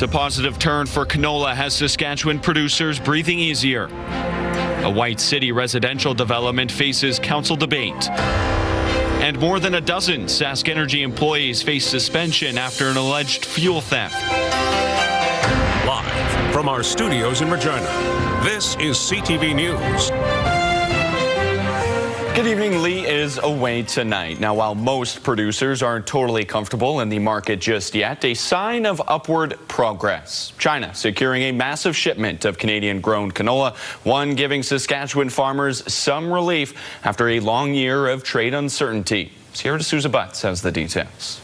A positive turn for canola has Saskatchewan producers breathing easier. A White City residential development faces council debate. And more than a dozen Sask Energy employees face suspension after an alleged fuel theft. Live from our studios in Regina, this is CTV News. Good evening. Lee is away tonight. Now, while most producers aren't totally comfortable in the market just yet, a sign of upward progress. China securing a massive shipment of Canadian-grown canola, one giving Saskatchewan farmers some relief after a long year of trade uncertainty. Sierra D'Souza Butts has the details.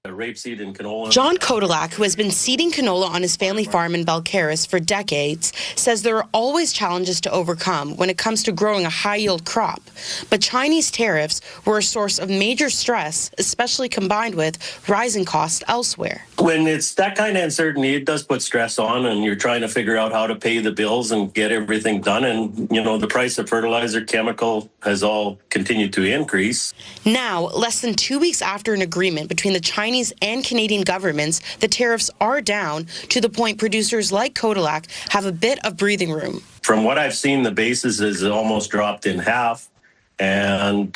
Rapeseed and canola. John Kodalak, who has been seeding canola on his family farm in Balcarres for decades, says there are always challenges to overcome when it comes to growing a high-yield crop. But Chinese tariffs were a source of major stress, especially combined with rising costs elsewhere. When it's that kind of uncertainty, it does put stress on, and you're trying to figure out how to pay the bills and get everything done. And, you know, the price of fertilizer, chemical has all continued to increase. Now, less than 2 weeks after an agreement between the Chinese and Canadian governments, the tariffs are down to the point producers like Kodalak have a bit of breathing room. From what I've seen, the basis is almost dropped in half. And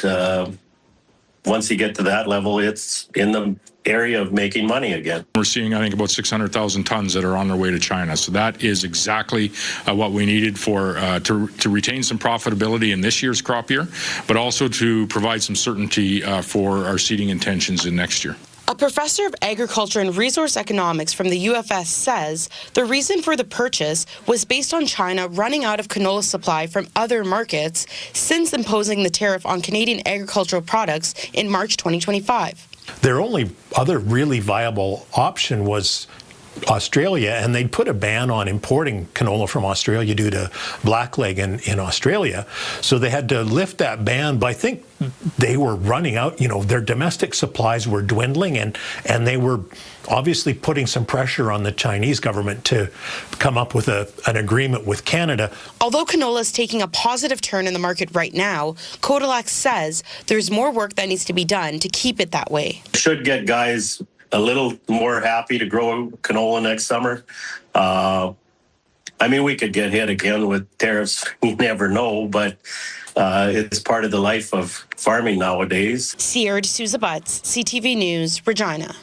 once you get to that level, it's in the area of making money again. We're seeing, I think, about 600,000 tons that are on their way to China. So that is exactly what we needed for to retain some profitability in this year's crop year, but also to provide some certainty for our seeding intentions in next year. A professor of agriculture and resource economics from the UFS says the reason for the purchase was based on China running out of canola supply from other markets since imposing the tariff on Canadian agricultural products in March 2025. Their only other really viable option was Australia, and they'd put a ban on importing canola from Australia due to blackleg in Australia. So they had to lift that ban, but I think they were running out, you know, their domestic supplies were dwindling, and they were obviously putting some pressure on the Chinese government to come up with an agreement with Canada. Although canola is taking a positive turn in the market right now, Kodalak says there's more work that needs to be done to keep it that way. Should get guys a little more happy to grow canola next summer. I mean, we could get hit again with tariffs. You never know, but it's part of the life of farming nowadays. Sierra D'Souza Butts, CTV News, Regina.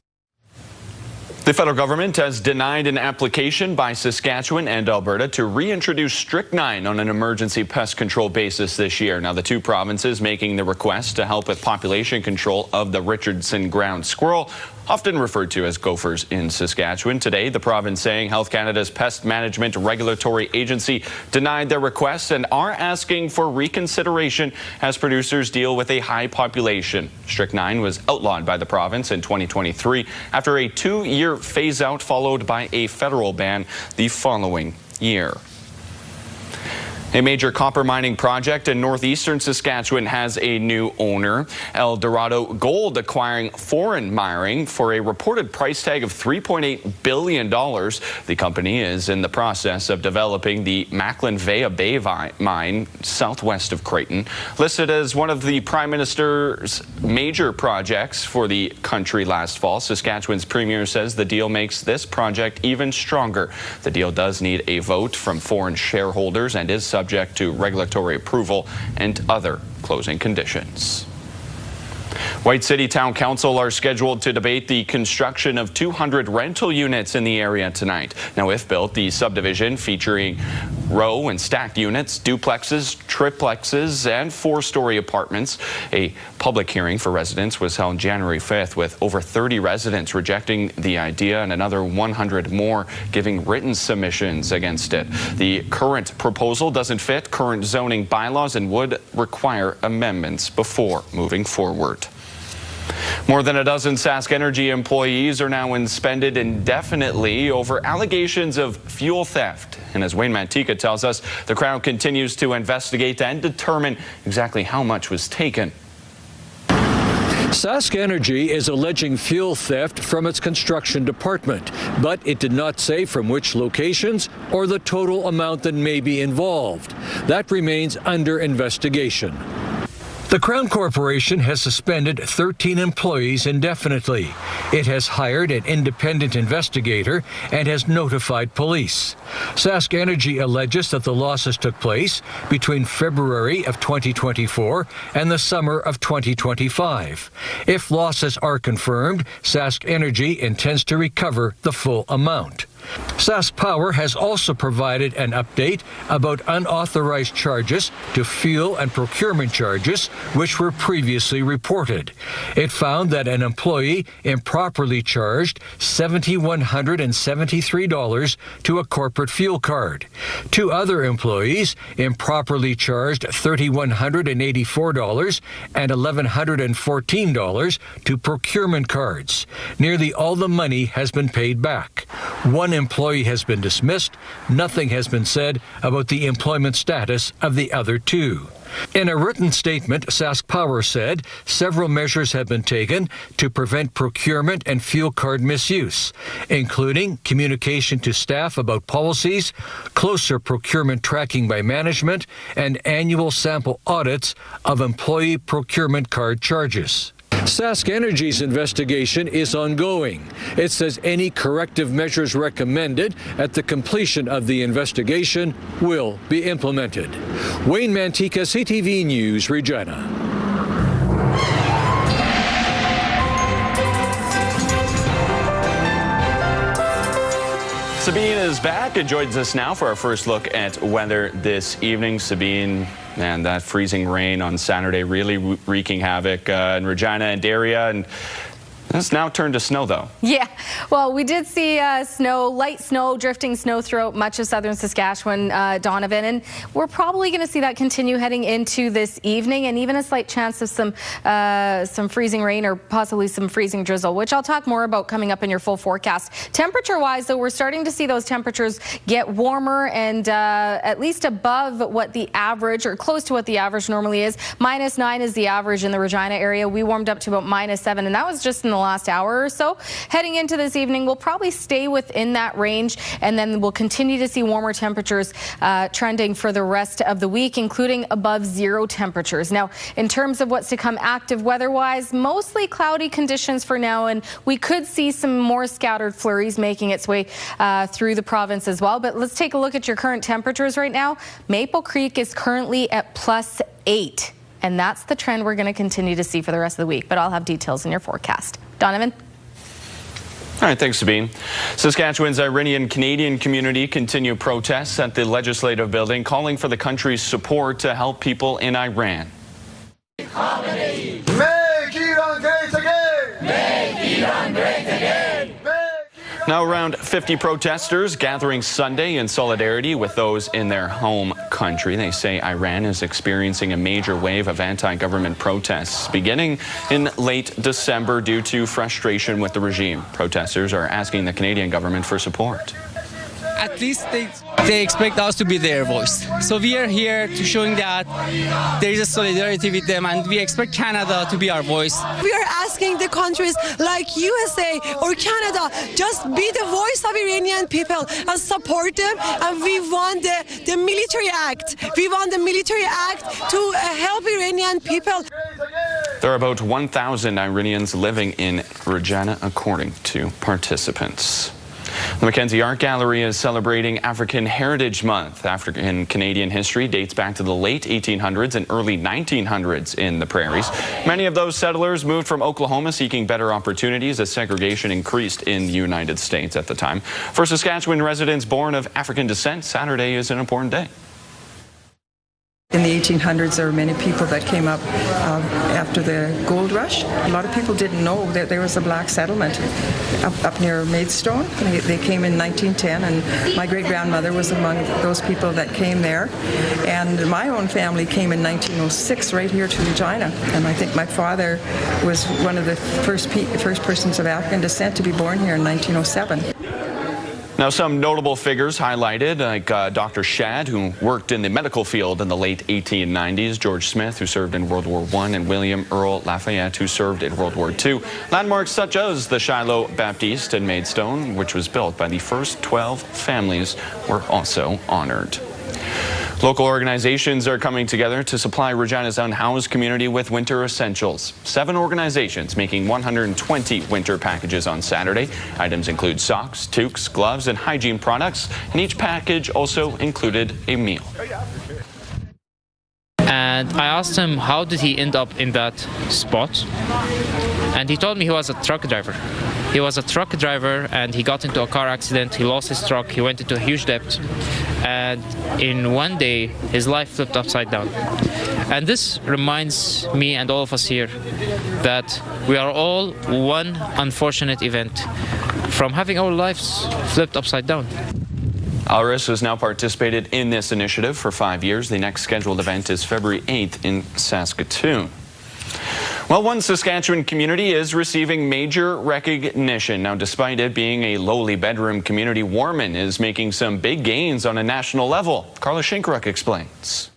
The federal government has denied an application by Saskatchewan and Alberta to reintroduce strychnine on an emergency pest control basis this year. Now, the two provinces making the request to help with population control of the Richardson ground squirrel, often referred to as gophers in Saskatchewan. Today, the province saying Health Canada's Pest Management Regulatory Agency denied their request and are asking for reconsideration as producers deal with a high population. Strychnine was outlawed by the province in 2023 after a 2-year phase-out followed by a federal ban the following year. A major copper mining project in northeastern Saskatchewan has a new owner. El Dorado Gold acquiring foreign mining for a reported price tag of $3.8 billion. The company is in the process of developing the Macklin-Vea Bay mine southwest of Creighton. Listed as one of the Prime Minister's major projects for the country last fall, Saskatchewan's premier says the deal makes this project even stronger. The deal does need a vote from foreign shareholders and is subject to regulatory approval and other closing conditions. White City Town Council are scheduled to debate the construction of 200 rental units in the area tonight. Now, if built, the subdivision featuring row and stacked units, duplexes, triplexes, and 4-story apartments. A public hearing for residents was held January 5th with over 30 residents rejecting the idea and another 100 more giving written submissions against it. The current proposal doesn't fit current zoning bylaws and would require amendments before moving forward. More than a dozen Sask Energy employees are now suspended indefinitely over allegations of fuel theft. And as Wayne Mantika tells us, the Crown continues to investigate and determine exactly how much was taken. Sask Energy is alleging fuel theft from its construction department, but it did not say from which locations or the total amount that may be involved. That remains under investigation. The Crown Corporation has suspended 13 employees indefinitely. It has hired an independent investigator and has notified police. Sask Energy alleges that the losses took place between February of 2024 and the summer of 2025. If losses are confirmed, Sask Energy intends to recover the full amount. Sask Power has also provided an update about unauthorized charges to fuel and procurement charges, which were previously reported. It found that an employee improperly charged $7,173 to a corporate fuel card. 2 other employees improperly charged $3,184 and $1,114 to procurement cards. Nearly all the money has been paid back. 1 employee has been dismissed. Nothing has been said about the employment status of the other 2. In a written statement, Sask Power said several measures have been taken to prevent procurement and fuel card misuse, including communication to staff about policies, closer procurement tracking by management, and annual sample audits of employee procurement card charges. Sask Energy's investigation is ongoing. It says any corrective measures recommended at the completion of the investigation will be implemented. Wayne Mantica, CTV News, Regina. Sabine is back and joins us now for our first look at weather this evening. Sabine, and that freezing rain on Saturday really wreaking havoc in Regina and area, and it's now turned to snow, though. Yeah, well, we did see snow, light snow, drifting snow throughout much of southern Saskatchewan, Donovan, and we're probably going to see that continue heading into this evening, and even a slight chance of some freezing rain or possibly some freezing drizzle, which I'll talk more about coming up in your full forecast. Temperature-wise, though, we're starting to see those temperatures get warmer and at least above what the average, or close to what the average normally is. -9 is the average in the Regina area. We warmed up to about -7, and that was just in the last hour or so. Heading into this evening, we'll probably stay within that range, and then we'll continue to see warmer temperatures trending for the rest of the week, including above 0 temperatures. Now, in terms of what's to come active weather-wise, mostly cloudy conditions for now, and we could see some more scattered flurries making its way through the province as well. But let's take a look at your current temperatures right now. Maple Creek is currently at +8. And that's the trend we're going to continue to see for the rest of the week. But I'll have details in your forecast. Donovan? All right, thanks, Sabine. Saskatchewan's Iranian Canadian community continue protests at the Legislative Building, calling for the country's support to help people in Iran. Make Iran great again! Make Iran great again! Now, around 50 protesters gathering Sunday in solidarity with those in their home country. They say Iran is experiencing a major wave of anti-government protests beginning in late December due to frustration with the regime. Protesters are asking the Canadian government for support. At least they expect us to be their voice. So we are here to showing that there is a solidarity with them, and we expect Canada to be our voice. We are asking the countries like USA or Canada, just be the voice of Iranian people and support them. And we want the military act. We want the military act to help Iranian people. There are about 1,000 Iranians living in Regina, according to participants. The Mackenzie Art Gallery is celebrating African Heritage Month. African Canadian history dates back to the late 1800s and early 1900s in the prairies. Many of those settlers moved from Oklahoma seeking better opportunities as segregation increased in the United States at the time. For Saskatchewan residents born of African descent, Saturday is an important day. In the 1800s, there were many people that came up after the gold rush. A lot of people didn't know that there was a black settlement up near Maidstone. They came in 1910, and my great-grandmother was among those people that came there. And my own family came in 1906 right here to Regina. And I think my father was one of the first persons of African descent to be born here in 1907. Now, some notable figures highlighted, like Dr. Shadd, who worked in the medical field in the late 1890s, George Smith, who served in World War I, and William Earl Lafayette, who served in World War II. Landmarks such as the Shiloh Baptiste in Maidstone, which was built by the first 12 families, were also honored. Local organizations are coming together to supply Regina's unhoused community with winter essentials. 7 organizations making 120 winter packages on Saturday. Items include socks, toques, gloves, and hygiene products, and each package also included a meal. And I asked him how did he end up in that spot, and he told me he was a truck driver. He was a truck driver and he got into a car accident, he lost his truck, he went into a huge debt, and in one day his life flipped upside down. And this reminds me and all of us here that we are all one unfortunate event from having our lives flipped upside down. Alris has now participated in this initiative for 5 years. The next scheduled event is February 8th in Saskatoon. Well, one Saskatchewan community is receiving major recognition. Now, despite it being a lowly bedroom community, Warman is making some big gains on a national level. Carla Shinkaruk explains.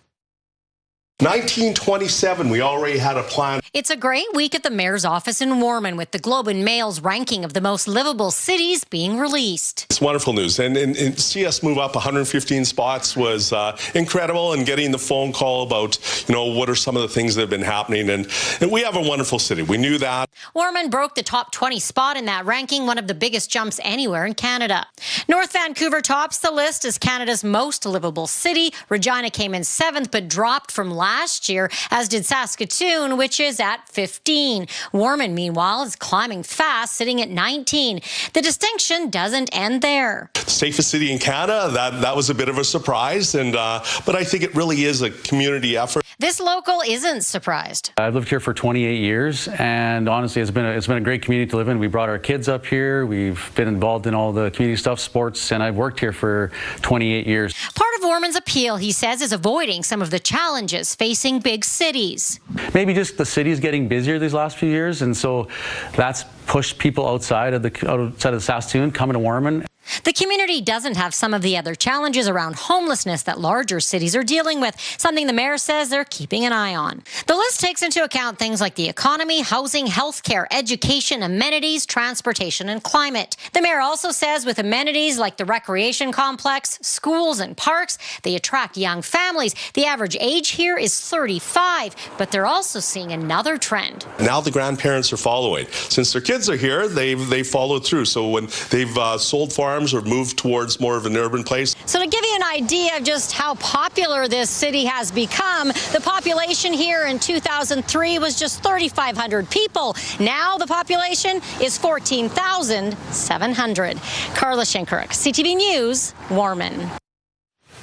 1927, we already had a plan. It's a great week at the mayor's office in Warman with the Globe and Mail's ranking of the most livable cities being released. It's wonderful news, and see us move up 115 spots was incredible, and getting the phone call about, what are some of the things that have been happening, and we have a wonderful city. We knew that. Warman broke the top 20 spot in that ranking, one of the biggest jumps anywhere in Canada. North Vancouver tops the list as Canada's most livable city. Regina came in 7th, but dropped from last year, as did Saskatoon, which is at 15. Warman, meanwhile, is climbing fast, sitting at 19. The distinction doesn't end there. Safest city in Canada, that was a bit of a surprise, and but I think it really is a community effort. This local isn't surprised. I've lived here for 28 years, and honestly, it's been a great community to live in. We brought our kids up here. We've been involved in all the community stuff, sports, and I've worked here for 28 years. Part of Warman's appeal, he says, is avoiding some of the challenges facing big cities. Maybe just the city's getting busier these last few years, and so that's pushed people outside of Saskatoon coming to Warman. The community doesn't have some of the other challenges around homelessness that larger cities are dealing with, something the mayor says they're keeping an eye on. The list takes into account things like the economy, housing, healthcare, education, amenities, transportation, and climate. The mayor also says with amenities like the recreation complex, schools, and parks, they attract young families. The average age here is 35, but they're also seeing another trend. Now the grandparents are following. Since their kids are here, they've followed through. So when they've sold farms or moved towards more of an urban place. So to give you an idea of just how popular this city has become, the population here in 2003 was just 3,500 people. Now the population is 14,700. Carla Shinkaruk, CTV News, Warman.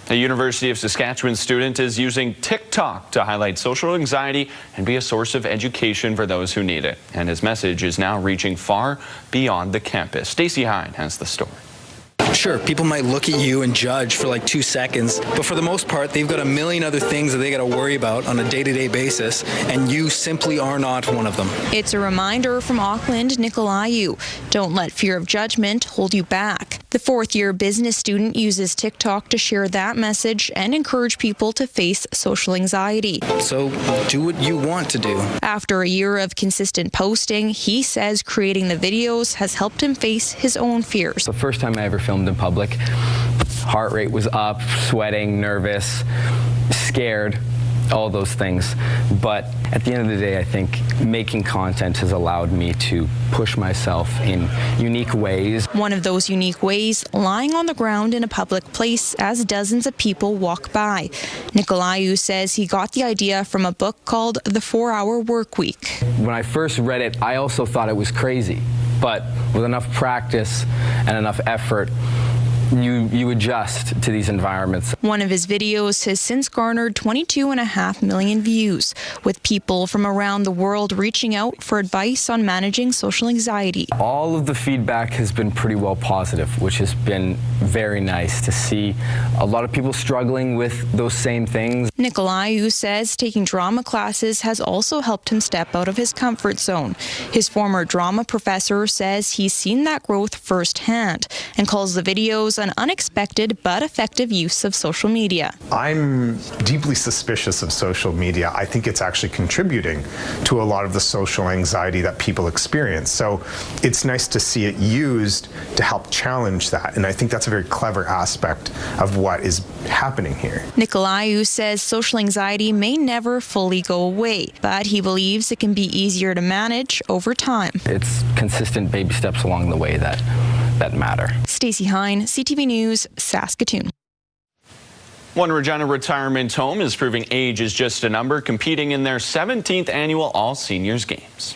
A University of Saskatchewan student is using TikTok to highlight social anxiety and be a source of education for those who need it. And his message is now reaching far beyond the campus. Stacey Hyde has the story. Sure, people might look at you and judge for like 2 seconds, but for the most part, they've got a million other things that they got to worry about on a day-to-day basis, and you simply are not one of them. It's a reminder from Auckland, Nikolaiu. Don't let fear of judgment hold you back. The 4th-year business student uses TikTok to share that message and encourage people to face social anxiety. So do what you want to do. After a year of consistent posting, he says creating the videos has helped him face his own fears. The first time I ever filmed in public, heart rate was up, sweating, nervous, scared, all those things. But at the end of the day, I think making content has allowed me to push myself in unique ways. One of those unique ways, lying on the ground in a public place as dozens of people walk by. Nikolaiu says he got the idea from a book called The 4-Hour Workweek. When I first read it, I also thought it was crazy. But with enough practice and enough effort, you adjust to these environments. One of his videos has since garnered 22.5 million views, with people from around the world reaching out for advice on managing social anxiety. All of the feedback has been pretty well positive, which has been very nice to see a lot of people struggling with those same things. Nikolaiu says taking drama classes has also helped him step out of his comfort zone. His former drama professor says he's seen that growth firsthand and calls the videos shows an unexpected but effective use of social media. I'm deeply suspicious of social media. I think it's actually contributing to a lot of the social anxiety that people experience. So it's nice to see it used to help challenge that. And I think that's a very clever aspect of what is happening here. Nicolaou says social anxiety may never fully go away, but he believes it can be easier to manage over time. It's consistent baby steps along the way that matter. Stacey Hine, CTV News, Saskatoon. One Regina retirement home is proving age is just a number, competing in their 17th annual All Seniors Games.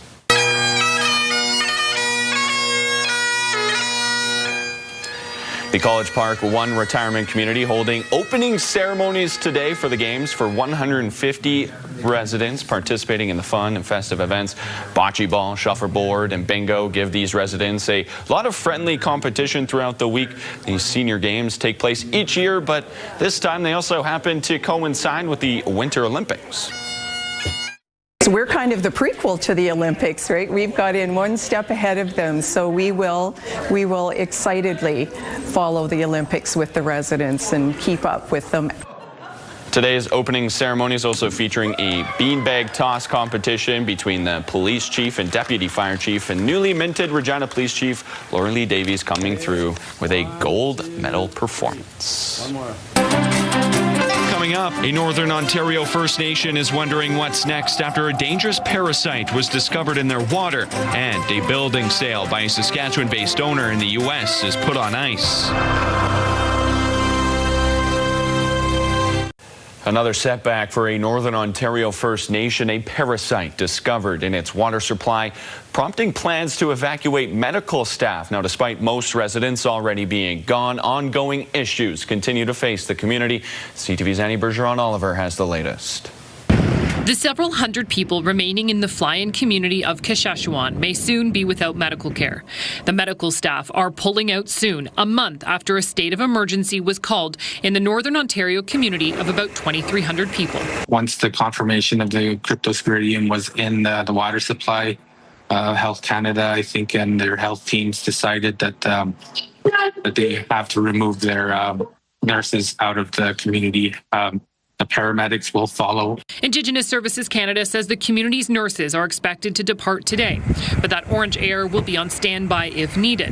The College Park One Retirement Community holding opening ceremonies today for the games for 150 residents participating in the fun and festive events. Bocce ball, shuffleboard, and bingo give these residents a lot of friendly competition throughout the week. These senior games take place each year, but this time they also happen to coincide with the Winter Olympics. So we're kind of the prequel to the Olympics, right? We've got in one step ahead of them, so we will excitedly follow the Olympics with the residents and keep up with them. Today's opening ceremony is also featuring a beanbag toss competition between the police chief and deputy fire chief, and newly minted Regina Police Chief Laura Lee Davies coming through with a gold medal performance. One more. Coming up, a Northern Ontario First Nation is wondering what's next after a dangerous parasite was discovered in their water, and a building sale by a Saskatchewan-based owner in the U.S. is put on ice. Another setback for a Northern Ontario First Nation, a parasite discovered in its water supply, prompting plans to evacuate medical staff. Now, despite most residents already being gone, ongoing issues continue to face the community. CTV's Annie Bergeron-Oliver has the latest. The several hundred people remaining in the fly-in community of Saskatchewan may soon be without medical care. The medical staff are pulling out soon, a month after a state of emergency was called in the Northern Ontario community of about 2,300 people. Once the confirmation of the cryptosporidium was in the water supply, Health Canada, I think, and their health teams decided that they have to remove their nurses out of the community. The paramedics will follow. Indigenous Services Canada says the community's nurses are expected to depart today, but that orange air will be on standby if needed.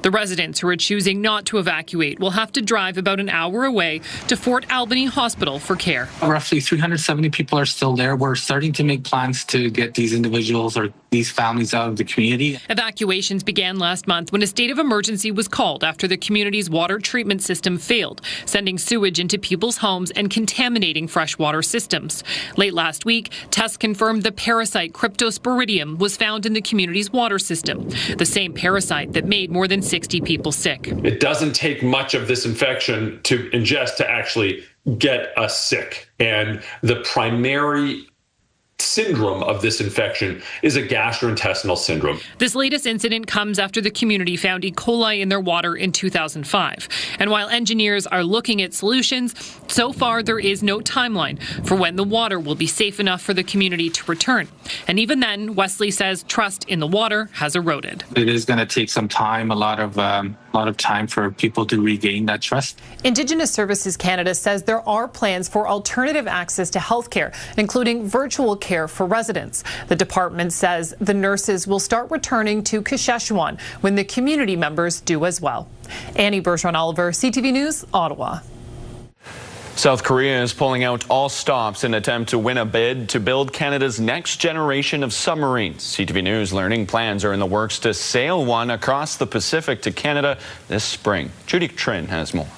The residents who are choosing not to evacuate will have to drive about an hour away to Fort Albany Hospital for care. Roughly 370 people are still there. We're starting to make plans to get these individuals or these families out of the community. Evacuations began last month when a state of emergency was called after the community's water treatment system failed, sending sewage into people's homes and contaminating freshwater systems. Late last week, tests confirmed the parasite cryptosporidium was found in the community's water system, the same parasite that made more than 60 people sick. It doesn't take much of this infection to ingest to actually get us sick. And the primary syndrome of this infection is a gastrointestinal syndrome. This latest incident comes after the community found E. coli in their water in 2005. And while engineers are looking at solutions, so far there is no timeline for when the water will be safe enough for the community to return. And even then, Wesley says trust in the water has eroded. It is going to take some time, a lot of time for people to regain that trust. Indigenous Services Canada says there are plans for alternative access to health care, including virtual care for residents. The department says the nurses will start returning to Saskatchewan when the community members do as well. Annie Bergeron-Oliver, CTV News, Ottawa. South Korea is pulling out all stops in an attempt to win a bid to build Canada's next generation of submarines. CTV News learning plans are in the works to sail one across the Pacific to Canada this spring. Judy Trin has more.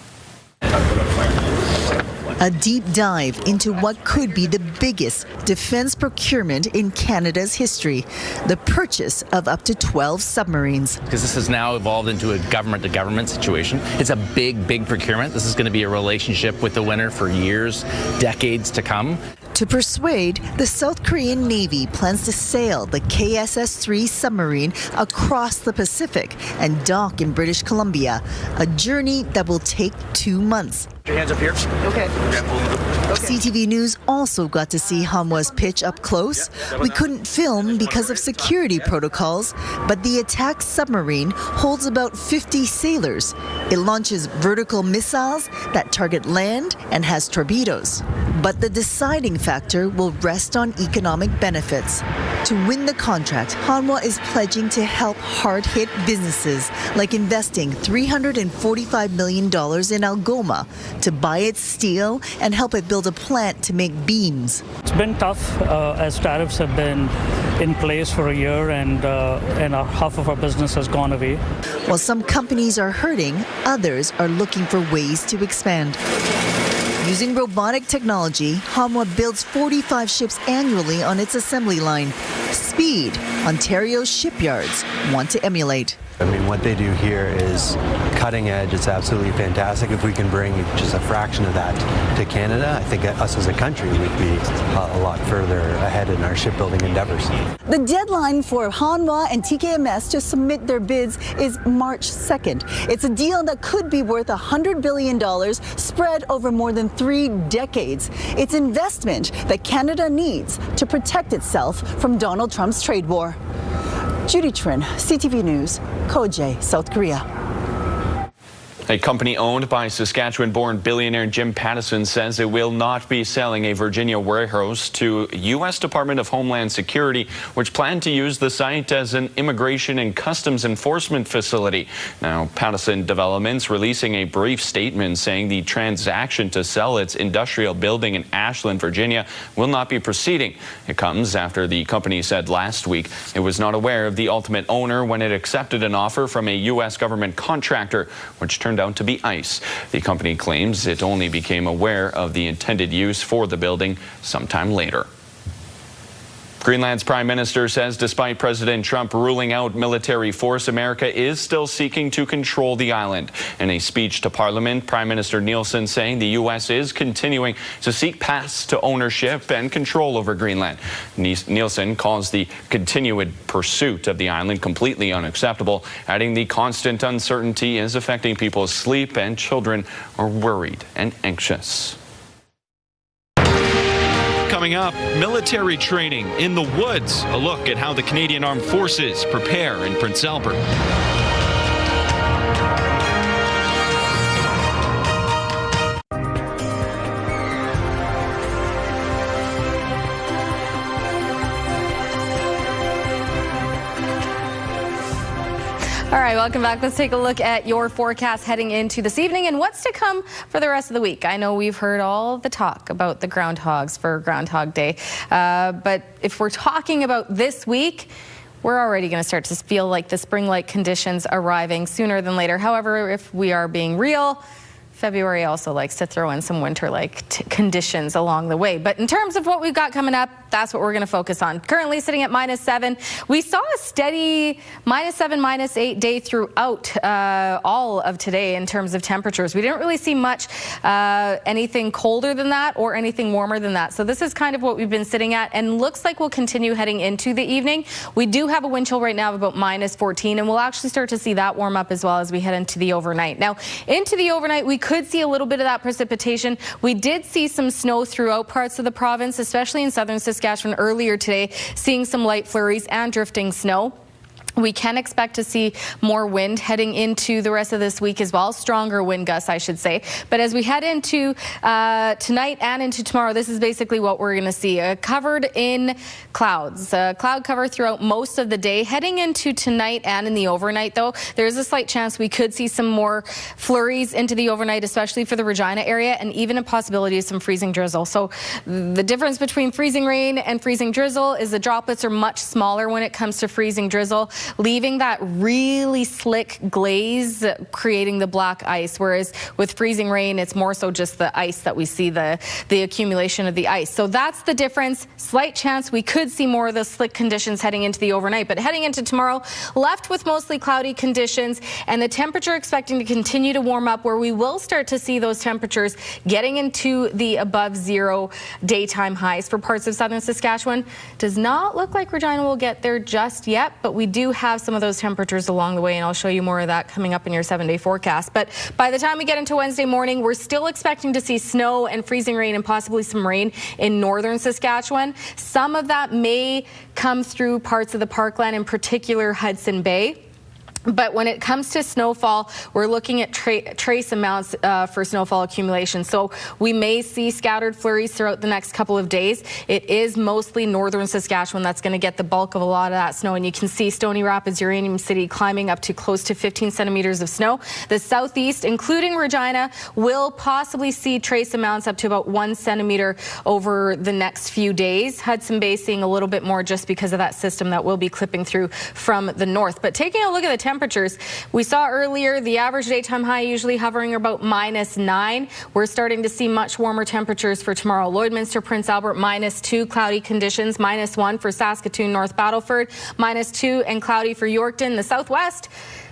A deep dive into what could be the biggest defense procurement in Canada's history, the purchase of up to 12 submarines. Because this has now evolved into a government-to-government situation. It's a big procurement. This is going to be a relationship with the winner for years, decades to come. To persuade, the South Korean Navy plans to sail the KSS-3 submarine across the Pacific and dock in British Columbia, a journey that will take 2 months. Your hands up here. Okay. CTV News also got to see Hanwha's pitch up close. We couldn't film because of security protocols, but the attack submarine holds about 50 sailors. It launches vertical missiles that target land and has torpedoes. But the deciding factor will rest on economic benefits. To win the contract, Hanwha is pledging to help hard-hit businesses, like investing $345 million in Algoma to buy its steel and help it build a plant to make beams. It's been tough as tariffs have been in place for a year and half of our business has gone away. While some companies are hurting, others are looking for ways to expand. Using robotic technology, Hanwha builds 45 ships annually on its assembly line. Speed, Ontario's shipyards want to emulate. I mean, what they do here is cutting edge. It's absolutely fantastic. If we can bring just a fraction of that to Canada, I think us as a country would be a lot further ahead in our shipbuilding endeavors. The deadline for Hanwha and TKMS to submit their bids is March 2nd. It's a deal that could be worth $100 billion spread over more than 3 decades. It's investment that Canada needs to protect itself from Donald Trump's trade war. Judy Trin, CTV News, Koje, South Korea. A company owned by Saskatchewan-born billionaire Jim Pattison says it will not be selling a Virginia warehouse to U.S. Department of Homeland Security, which planned to use the site as an immigration and customs enforcement facility. Now, Pattison Developments releasing a brief statement saying the transaction to sell its industrial building in Ashland, Virginia, will not be proceeding. It comes after the company said last week it was not aware of the ultimate owner when it accepted an offer from a U.S. government contractor, which turned out to be ICE. The company claims it only became aware of the intended use for the building sometime later. Greenland's prime minister says despite President Trump ruling out military force, America is still seeking to control the island. In a speech to Parliament, Prime Minister Nielsen saying the U.S. is continuing to seek paths to ownership and control over Greenland. Nielsen calls the continued pursuit of the island completely unacceptable, adding the constant uncertainty is affecting people's sleep and children are worried and anxious. Coming up, military training in the woods. A look at how the Canadian Armed Forces prepare in Prince Albert. All right, welcome back. Let's take a look at your forecast heading into this evening and what's to come for the rest of the week. I know we've heard all the talk about the groundhogs for Groundhog Day, but if we're talking about this week, we're already going to start to feel like the spring-like conditions arriving sooner than later. However, if we are being real, February also likes to throw in some winter-like conditions along the way. But in terms of what we've got coming up, that's what we're going to focus on. Currently sitting at -7. We saw a steady -7, -8 day throughout all of today in terms of temperatures. We didn't really see much anything colder than that or anything warmer than that. So this is kind of what we've been sitting at and looks like we'll continue heading into the evening. We do have a wind chill right now of about -14, and we'll actually start to see that warm up as well as we head into the overnight. Now, into the overnight, we could see a little bit of that precipitation. We did see some snow throughout parts of the province, especially in southern Saskatchewan earlier today, seeing some light flurries and drifting snow. We can expect to see more wind heading into the rest of this week as well, stronger wind gusts, I should say. But as we head into tonight and into tomorrow, this is basically what we're going to see. Covered in clouds. Cloud cover throughout most of the day. Heading into tonight and in the overnight, though, there is a slight chance we could see some more flurries into the overnight, especially for the Regina area, and even a possibility of some freezing drizzle. So the difference between freezing rain and freezing drizzle is the droplets are much smaller when it comes to freezing drizzle. leaving that really slick glaze, creating the black ice, whereas with freezing rain, it's more so just the ice that we see, the accumulation of the ice. So that's the difference. Slight chance we could see more of the slick conditions heading into the overnight, but heading into tomorrow, left with mostly cloudy conditions and the temperature expecting to continue to warm up, where we will start to see those temperatures getting into the above zero daytime highs for parts of southern Saskatchewan. Does not look like Regina will get there just yet, but we do have some of those temperatures along the way, and I'll show you more of that coming up in your 7-day forecast. But by the time we get into Wednesday morning, we're still expecting to see snow and freezing rain and possibly some rain in northern Saskatchewan. Some of that may come through parts of the Parkland, in particular Hudson Bay. But when it comes to snowfall, we're looking at trace amounts for snowfall accumulation. So we may see scattered flurries throughout the next couple of days. It is mostly northern Saskatchewan that's going to get the bulk of a lot of that snow. And you can see Stony Rapids, Uranium City climbing up to close to 15 centimeters of snow. The southeast, including Regina, will possibly see trace amounts up to about 1 centimeter over the next few days. Hudson Bay seeing a little bit more just because of that system that will be clipping through from the north. But taking a look at the temperatures, we saw earlier the average daytime high usually hovering about -9. We're starting to see much warmer temperatures for tomorrow. Lloydminster, Prince Albert, -2, cloudy conditions, -1 for Saskatoon, North Battleford, -2 and cloudy for Yorkton. The southwest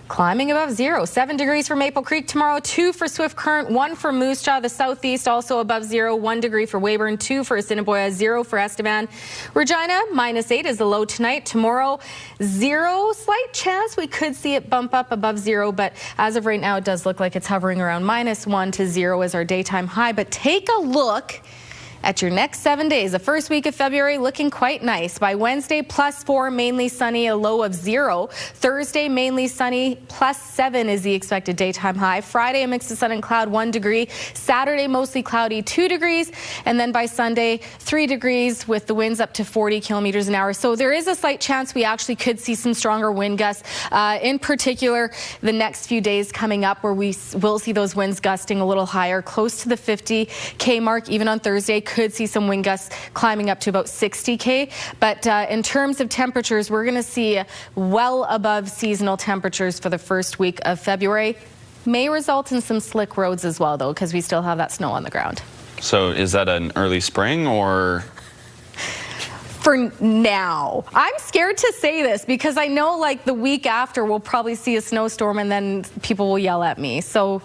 climbing above zero. 7 degrees for Maple Creek tomorrow, 2 for Swift Current, 1 for Moose Jaw. The southeast also above zero, 1 degree for Weyburn, 2 for Assiniboia, 0 for Estevan. Regina, -8 is the low tonight. Tomorrow, 0. Slight chance we could see it bump up above 0, but as of right now, it does look like it's hovering around -1 to 0 as our daytime high. But take a look at your next 7 days. The first week of February looking quite nice. By Wednesday, +4, mainly sunny, a low of 0. Thursday, mainly sunny, +7 is the expected daytime high. Friday, a mix of sun and cloud, 1 degree. Saturday, mostly cloudy, 2 degrees. And then by Sunday, 3 degrees with the winds up to 40 kilometers an hour. So there is a slight chance we actually could see some stronger wind gusts, in particular the next few days coming up, where we will see those winds gusting a little higher, close to the 50K mark. Even on Thursday, could see some wind gusts climbing up to about 60K. But in terms of temperatures, we're going to see well above seasonal temperatures for the first week of February. May result in some slick roads as well, though, because we still have that snow on the ground. So is that an early spring or? For now. I'm scared to say this because I know like the week after we'll probably see a snowstorm and then people will yell at me. So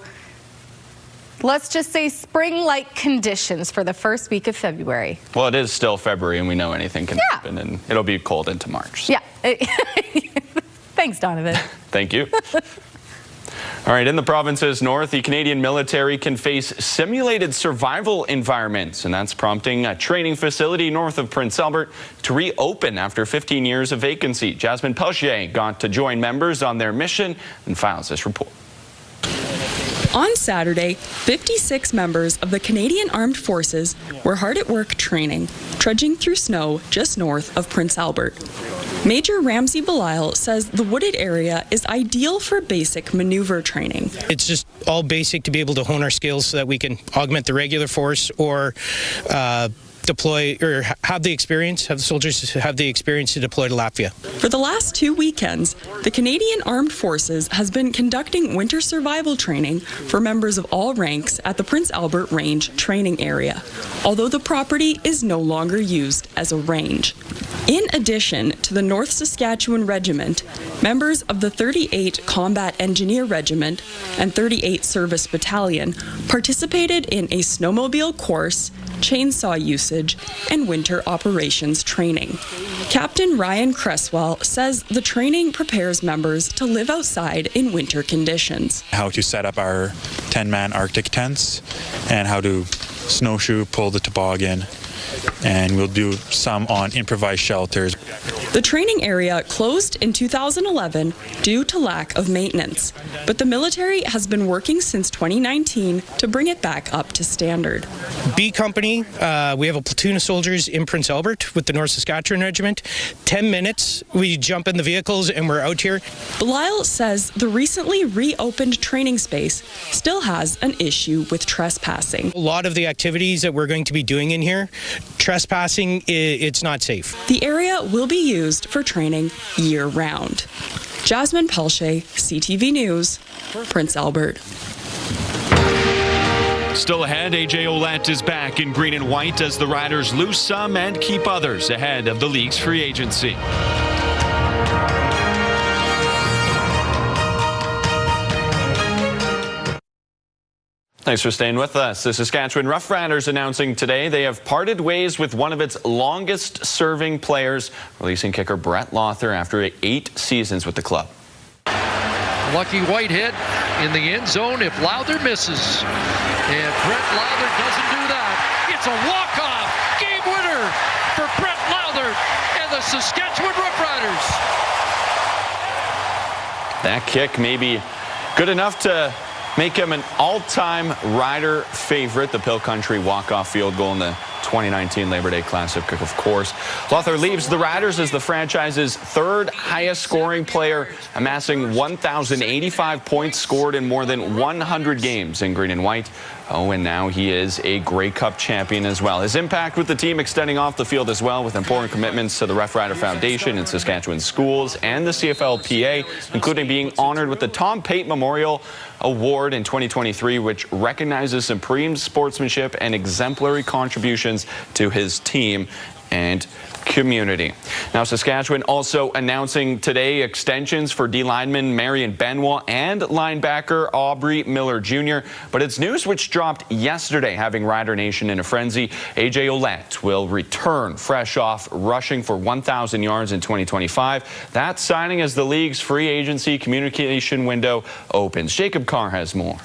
let's just say spring-like conditions for the first week of February. Well, it is still February and we know anything can happen, and it'll be cold into March. So. Yeah. Thanks, Donovan. Thank you. All right, in the provinces north, the Canadian military can face simulated survival environments, and that's prompting a training facility north of Prince Albert to reopen after 15 years of vacancy. Jasmine Pelchier got to join members on their mission and files this report. On Saturday, 56 members of the Canadian Armed Forces were hard at work training, trudging through snow just north of Prince Albert. Major Ramsey Belisle says the wooded area is ideal for basic maneuver training. It's just all basic to be able to hone our skills so that we can augment the regular force or deploy or have the soldiers have the experience to deploy to Latvia. For the last 2 weekends, the Canadian Armed Forces has been conducting winter survival training for members of all ranks at the Prince Albert Range training area, although the property is no longer used as a range. In addition to the North Saskatchewan Regiment, members of the 38 Combat Engineer Regiment and 38 Service Battalion participated in a snowmobile course, chainsaw usage, and winter operations training. Captain Ryan Cresswell says the training prepares members to live outside in winter conditions. How to set up our 10-man Arctic tents and how to snowshoe, pull the toboggan, and we'll do some on improvised shelters. The training area closed in 2011 due to lack of maintenance, but the military has been working since 2019 to bring it back up to standard. B Company, we have a platoon of soldiers in Prince Albert with the North Saskatchewan Regiment. 10 minutes, we jump in the vehicles and we're out here. Belial says the recently reopened training space still has an issue with trespassing. A lot of the activities that we're going to be doing in here, trespassing, it's not safe. The area will be used for training year-round. Jasmine Pelche, CTV News, Prince Albert. Still ahead, AJ Ouellette is back in green and white as the Riders lose some and keep others ahead of the league's free agency. Thanks for staying with us. The Saskatchewan Roughriders announcing today they have parted ways with one of its longest-serving players, releasing kicker Brett Lawther after 8 seasons with the club. Lucky white hit in the end zone if Lawther misses. And Brett Lawther doesn't do that. It's a walk-off game winner for Brett Lawther and the Saskatchewan Roughriders. That kick may be good enough to make him an all-time Rider favorite. The Pill Country walk-off field goal in the 2019 Labor Day Classic, of course. Lawther leaves the Riders as the franchise's 3rd highest scoring player, amassing 1,085 points scored in more than 100 games in green and white. Oh, and now he is a Grey Cup champion as well. His impact with the team extending off the field as well, with important commitments to the Roughrider Foundation and Saskatchewan schools and the CFLPA, including being honored with the Tom Pate Memorial Award in 2023, which recognizes supreme sportsmanship and exemplary contributions to his team and community. Now, Saskatchewan also announcing today extensions for D lineman Marion Benoit and linebacker Aubrey Miller Jr. But it's news which dropped yesterday, having Rider Nation in a frenzy. AJ Ouellette will return fresh off rushing for 1,000 yards in 2025. That's signing as the league's free agency communication window opens. Jacob Carr has more.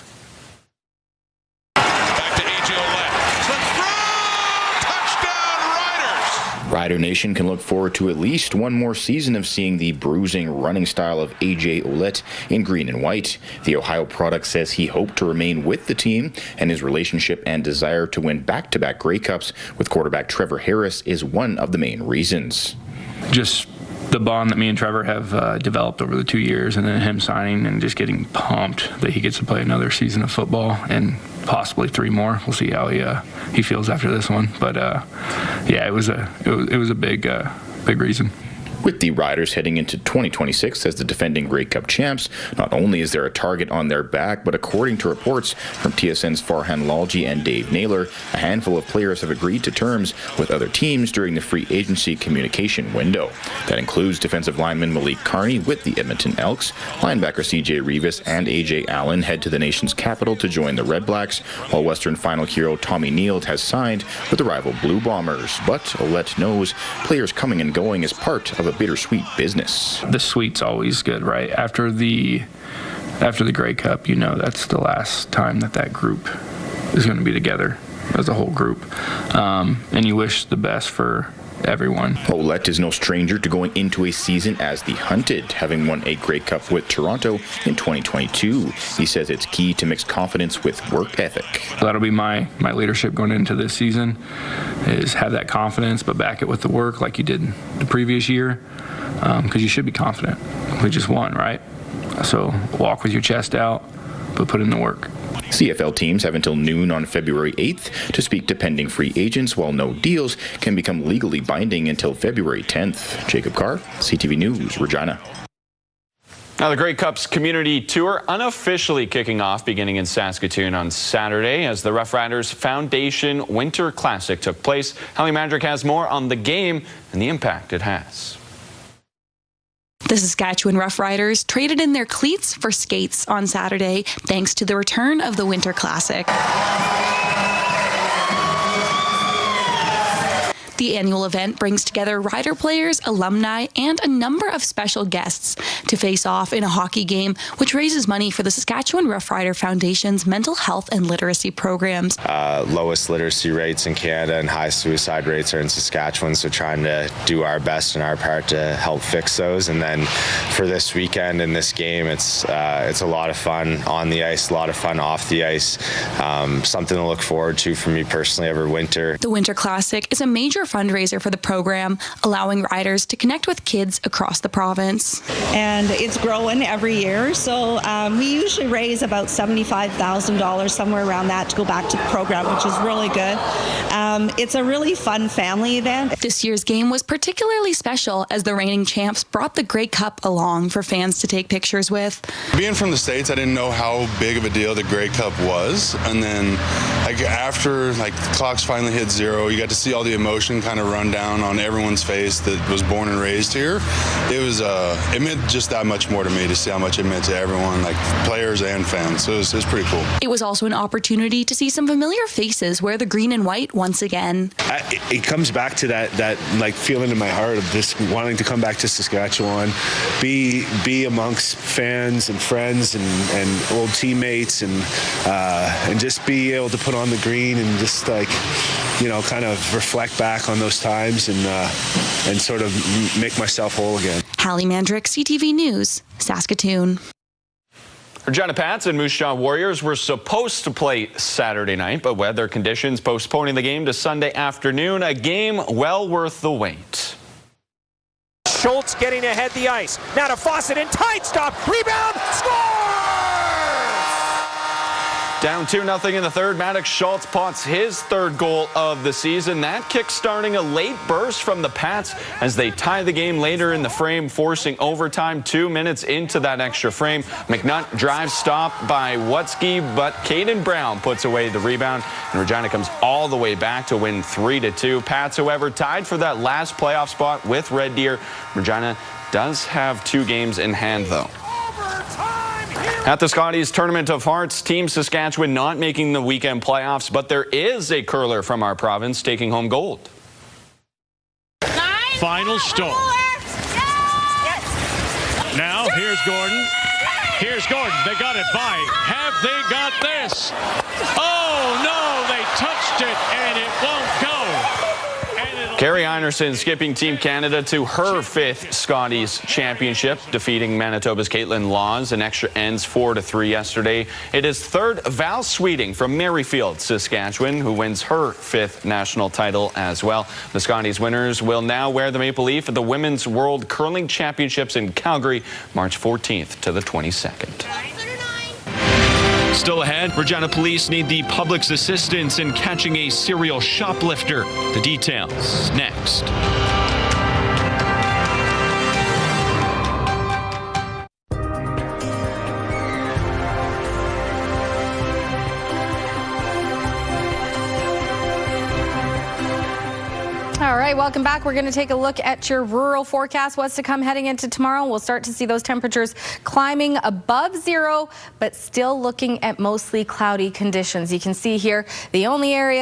Rider Nation can look forward to at least one more season of seeing the bruising running style of AJ Ouellette in green and white. The Ohio product says he hoped to remain with the team, and his relationship and desire to win back-to-back Grey Cups with quarterback Trevor Harris is one of the main reasons. Just the bond that me and Trevor have developed over the 2 years, and then him signing and just getting pumped that he gets to play another season of football and possibly 3 more. We'll see how he feels after this one. But yeah, it was a big reason. With the Riders heading into 2026 as the defending Grey Cup champs, not only is there a target on their back, but according to reports from TSN's Farhan Lalji and Dave Naylor, a handful of players have agreed to terms with other teams during the free agency communication window. That includes defensive lineman Malik Carney with the Edmonton Elks, linebacker CJ Rivas and AJ Allen head to the nation's capital to join the Red Blacks, while Western final hero Tommy Neal has signed with the rival Blue Bombers. But Ouellette knows players coming and going is part of a bittersweet business. The sweet's always good, right? After the Grey Cup, you know that's the last time that group is going to be together as a whole group, and you wish the best for everyone. Ouellette is no stranger to going into a season as the hunted, having won a Grey Cup with Toronto in 2022. He says it's key to mix confidence with work ethic. That'll be my leadership going into this season, is have that confidence, but back it with the work like you did the previous year, because you should be confident. We just won, right? So walk with your chest out, but put in the work. CFL teams have until noon on February 8th to speak to pending free agents, while no deals can become legally binding until February 10th. Jacob Carr, CTV News, Regina. Now, the Grey Cup's community tour unofficially kicking off beginning in Saskatoon on Saturday as the Roughriders Foundation Winter Classic took place. Hallie Mandrick has more on the game and the impact it has. The Saskatchewan Roughriders traded in their cleats for skates on Saturday, thanks to the return of the Winter Classic. The annual event brings together Rider players, alumni, and a number of special guests to face off in a hockey game, which raises money for the Saskatchewan Roughrider Foundation's mental health and literacy programs. Lowest literacy rates in Canada and high suicide rates are in Saskatchewan, so trying to do our best in our part to help fix those. And then for this weekend in this game, it's a lot of fun on the ice, a lot of fun off the ice, something to look forward to for me personally every winter. The Winter Classic is a major fundraiser for the program, allowing riders to connect with kids across the province. And it's growing every year, so we usually raise about $75,000, somewhere around that, to go back to the program, which is really good. It's a really fun family event. This year's game was particularly special as the reigning champs brought the Grey Cup along for fans to take pictures with. Being from the States, I didn't know how big of a deal the Grey Cup was, and then after the clocks finally hit zero, you got to see all the emotion kind of run down on everyone's face that was born and raised here. It meant just that much more to me to see how much it meant to everyone, like players and fans. So it was pretty cool. It was also an opportunity to see some familiar faces wear the green and white once again. It comes back to that feeling in my heart of just wanting to come back to Saskatchewan, be amongst fans and friends and old teammates, and just be able to put on the green and just kind of reflect back on those times and sort of make myself whole again. Hallie Mandrick, CTV News, Saskatoon. Regina Pats and Moose Jaw Warriors were supposed to play Saturday night, but weather conditions postponing the game to Sunday afternoon. A game well worth the wait. Schultz getting ahead the ice. Now to Fawcett in tight stop. Rebound. Score! Down 2-0 in the third. Maddox Schultz pots his third goal of the season. That kick-starting a late burst from the Pats as they tie the game later in the frame, forcing overtime 2 minutes into that extra frame. McNutt drives stop by Wutzke, but Caden Brown puts away the rebound, and Regina comes all the way back to win 3-2. Pats, however, tied for that last playoff spot with Red Deer. Regina does have 2 games in hand, though. At the Scotties Tournament of Hearts, Team Saskatchewan not making the weekend playoffs, but there is a curler from our province taking home gold. Final stall. Now here's Gordon. Here's Gordon. They got it by. Have they got this? Oh, no, they touched it, and it won't go. Carrie Einerson skipping Team Canada to her 5th Scotties championship, defeating Manitoba's Caitlin Laws in extra ends 4-3 yesterday. It is 3rd Val Sweeting from Merrifield, Saskatchewan, who wins her 5th national title as well. The Scotties winners will now wear the maple leaf at the Women's World Curling Championships in Calgary, March 14th to the 22nd. Still ahead, Regina police need the public's assistance in catching a serial shoplifter. The details next. All right, welcome back. We're going to take a look at your rural forecast. What's to come heading into tomorrow? We'll start to see those temperatures climbing above zero, but still looking at mostly cloudy conditions. You can see here the only area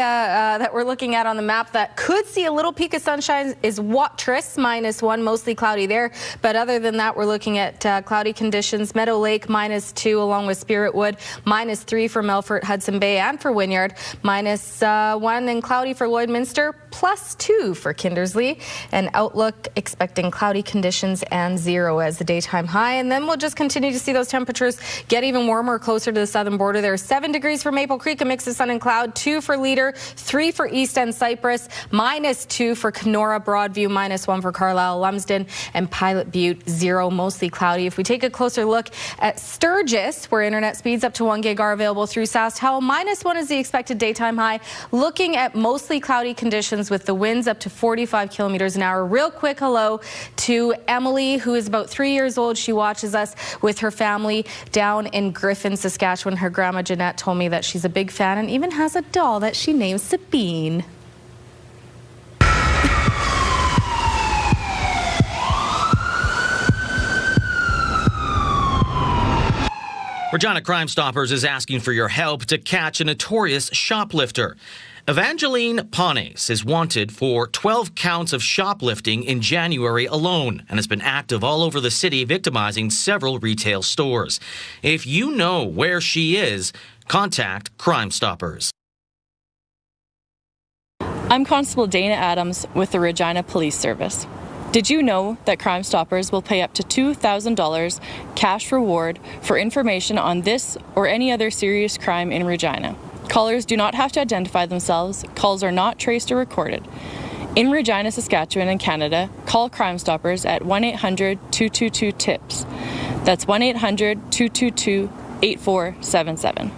that we're looking at on the map that could see a little peak of sunshine is Watrous, -1, mostly cloudy there. But other than that, we're looking at cloudy conditions. Meadow Lake, -2, along with Spiritwood, -3 for Melfort, Hudson Bay, and for Wynyard, -1 and cloudy for Lloydminster, +2 for Kindersley, and outlook expecting cloudy conditions and 0 as the daytime high. And then we'll just continue to see those temperatures get even warmer closer to the southern border. There are 7 degrees for Maple Creek, a mix of sun and cloud, 2 for Leader, 3 for East End Cypress, -2 for Kenora, Broadview, -1 for Carlisle, Lumsden, and Pilot Butte, 0, mostly cloudy. If we take a closer look at Sturgis, where internet speeds up to 1 gig are available through SaskTel, -1 is the expected daytime high. Looking at mostly cloudy conditions with the winds up to 45 kilometers an hour. Real quick hello to Emily, who is about 3 years old. She watches us with her family down in Griffin, Saskatchewan. Her grandma Jeanette told me that she's a big fan and even has a doll that she names Sabine. Regina Crime Stoppers is asking for your help to catch a notorious shoplifter. Evangeline Panes is wanted for 12 counts of shoplifting in January alone and has been active all over the city, victimizing several retail stores. If you know where she is, contact Crime Stoppers. I'm Constable Dana Adams with the Regina Police Service. Did you know that Crime Stoppers will pay up to $2,000 cash reward for information on this or any other serious crime in Regina? Callers do not have to identify themselves. Calls are not traced or recorded. In Regina, Saskatchewan, and Canada, call Crime Stoppers at 1-800-222-TIPS. That's 1-800-222-8477.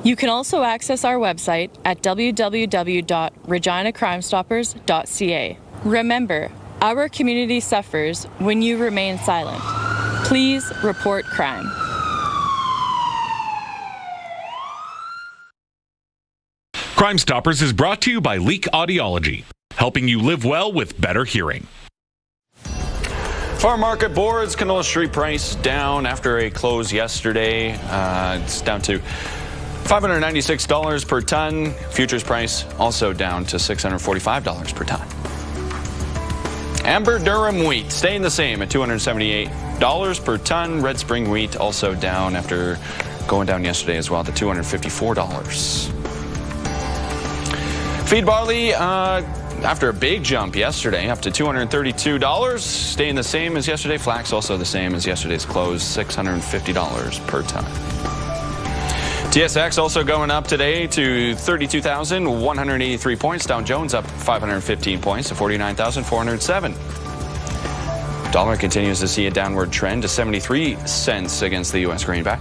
You can also access our website at www.reginacrimestoppers.ca. Remember, our community suffers when you remain silent. Please report crime. Crime Stoppers is brought to you by Leak Audiology, helping you live well with better hearing. Farm market boards, Canola street price down after a close yesterday. It's down to $596 per ton. Futures price also down to $645 per ton. Amber Durham wheat staying the same at $278 per ton. Red Spring wheat also down after going down yesterday as well to $254. Feed barley after a big jump yesterday up to $232, staying the same as yesterday. Flax also the same as yesterday's close, $650 per ton. TSX also going up today to 32,183 points. Dow Jones up 515 points to 49,407. Dollar continues to see a downward trend to 73 cents against the U.S. greenback.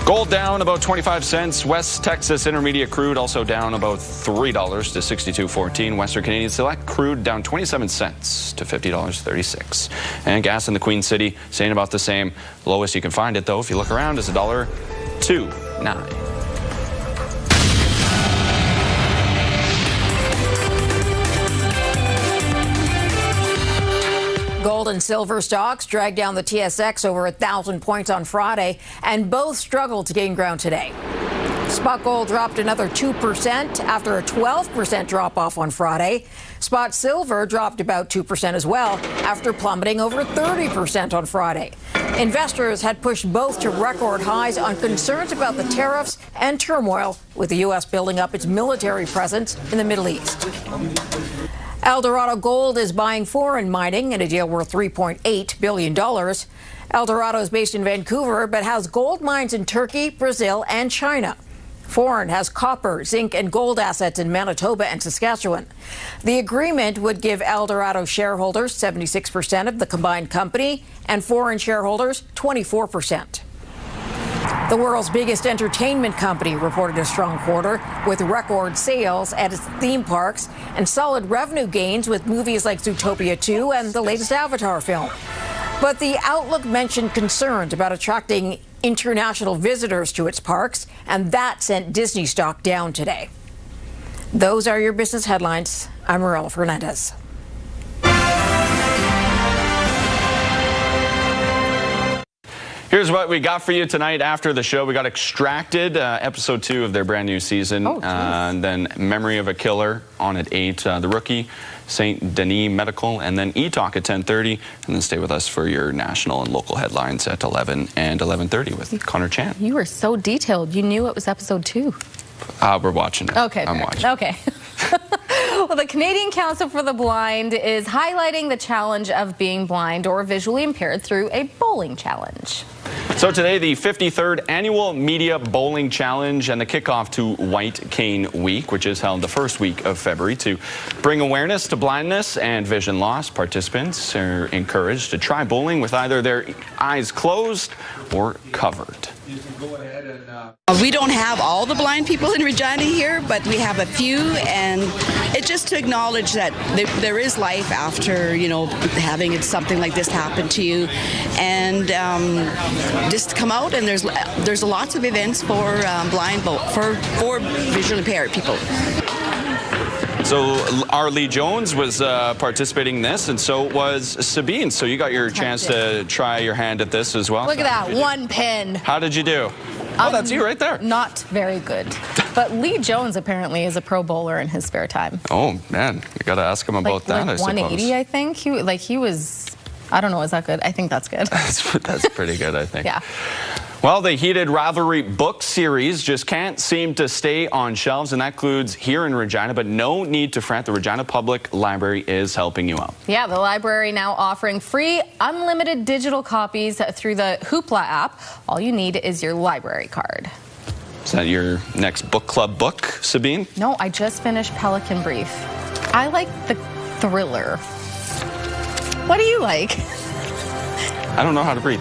Gold down about 25 cents. West Texas Intermediate crude also down about $3 to $62.14. Western Canadian Select crude down 27 cents to $50.36. And gas in the Queen City staying about the same. Lowest you can find it, though, if you look around, is $1.29. Gold and silver stocks dragged down the TSX over 1,000 points on Friday, and both struggled to gain ground today. Spot gold dropped another 2% after a 12% drop-off on Friday. Spot silver dropped about 2% as well after plummeting over 30% on Friday. Investors had pushed both to record highs on concerns about the tariffs and turmoil with the U.S. building up its military presence in the Middle East. Eldorado Gold is buying foreign mining in a deal worth $3.8 billion. Eldorado is based in Vancouver, but has gold mines in Turkey, Brazil, and China. Foreign has copper, zinc, and gold assets in Manitoba and Saskatchewan. The agreement would give Eldorado shareholders 76% of the combined company and foreign shareholders 24%. The world's biggest entertainment company reported a strong quarter with record sales at its theme parks and solid revenue gains with movies like Zootopia 2 and the latest Avatar film. But the outlook mentioned concerns about attracting international visitors to its parks, and that sent Disney stock down today. Those are your business headlines. I'm Morella Fernandez. Here's what we got for you tonight after the show. We got Extracted, episode 2 of their brand new season. And then Memory of a Killer on at 8. The Rookie, St. Denis Medical, and then E-Talk at 10:30. And then stay with us for your national and local headlines at 11 and 11:30 with Connor Chan. You were so detailed. You knew it was episode 2. We're watching it. Okay. I'm watching. Okay. Well, the Canadian Council for the Blind is highlighting the challenge of being blind or visually impaired through a bowling challenge. So today, the 53rd Annual Media Bowling Challenge and the kickoff to White Cane Week, which is held the first week of February to bring awareness to blindness and vision loss. Participants are encouraged to try bowling with either their eyes closed or covered. We don't have all the blind people in Regina here, but we have a few, and it's just to acknowledge that there is life after, having something like this happen to you, and just come out, and there's lots of events for for visually impaired people. So our Lee Jones was participating in this, and so was Sabine. So you got your chance to try your hand at this as well. Look at that, one pin. How did you do? Oh, that's you right there. Not very good. But Lee Jones apparently is a pro bowler in his spare time. Oh, man. You got to ask him about that, I suppose. 180, I think. He was, I don't know, is that good? I think that's good. That's pretty good, I think. Yeah. Well, the heated rivalry book series just can't seem to stay on shelves, and that includes here in Regina, but no need to fret. The Regina Public Library is helping you out. Yeah, the library now offering free, unlimited digital copies through the Hoopla app. All you need is your library card. Is that your next book club book, Sabine? No, I just finished Pelican Brief. I like the thriller. What do you like? I don't know how to read.